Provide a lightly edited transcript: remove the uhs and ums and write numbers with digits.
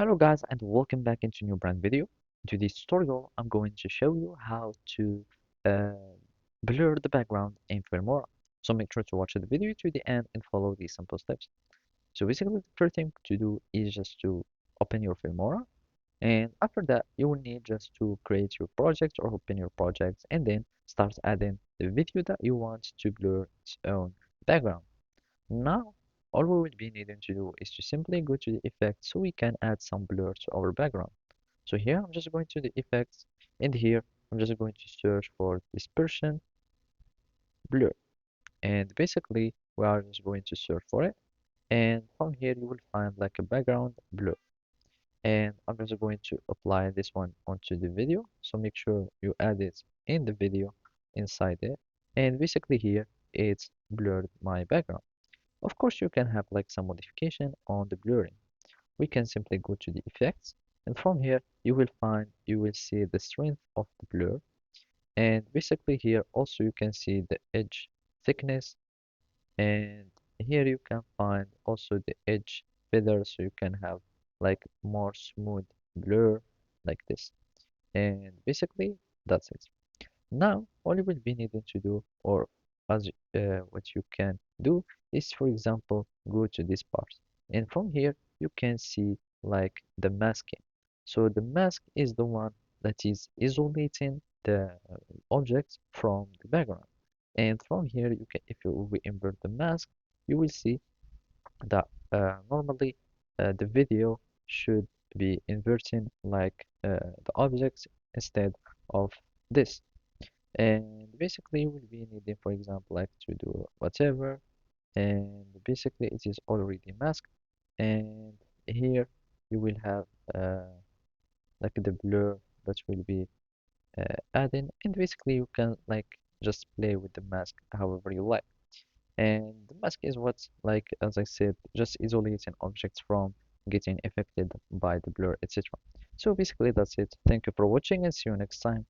Hello guys and welcome back into new brand video. In today's tutorial, I'm going to show you how to uh, blur the background in Filmora. So make sure to watch the video to the end and follow these simple steps. So basically the first thing to do is just to open your Filmora, and after that you will need just to create your project or open your project and then start adding the video that you want to blur its own background. Now, all we will be needing to do is to simply go to the effects so we can add some blur to our background. So here I'm just going to the effects, and here I'm just going to search for dispersion blur. And basically we are just going to search for it. And from here you will find like a background blur. And I'm just going to apply this one onto the video. So make sure you add it in the video inside it. And basically here it's blurred my background. Of course, you can have like some modification on the blurring. We can simply go to the effects, and from here you will see the strength of the blur, and basically here also you can see the edge thickness, and here you can find also the edge feather, so you can have like more smooth blur like this. And basically that's it. Now, all you will be needing to do, or what you can do, is for example, go to this part. And from here, you can see like the masking. So the mask is the one that is isolating the object from the background. And from here, you can, if you will invert the mask, you will see that normally the video should be inverting like the objects instead of this. And basically we'll be needing, for example, like to do whatever, and basically it is already masked. And here you will have like the blur that will be adding, and basically you can like just play with the mask however you like. And the mask is what's like, as I said, just isolating objects from getting affected by the blur, etc. So basically that's it. Thank you for watching and see you next time.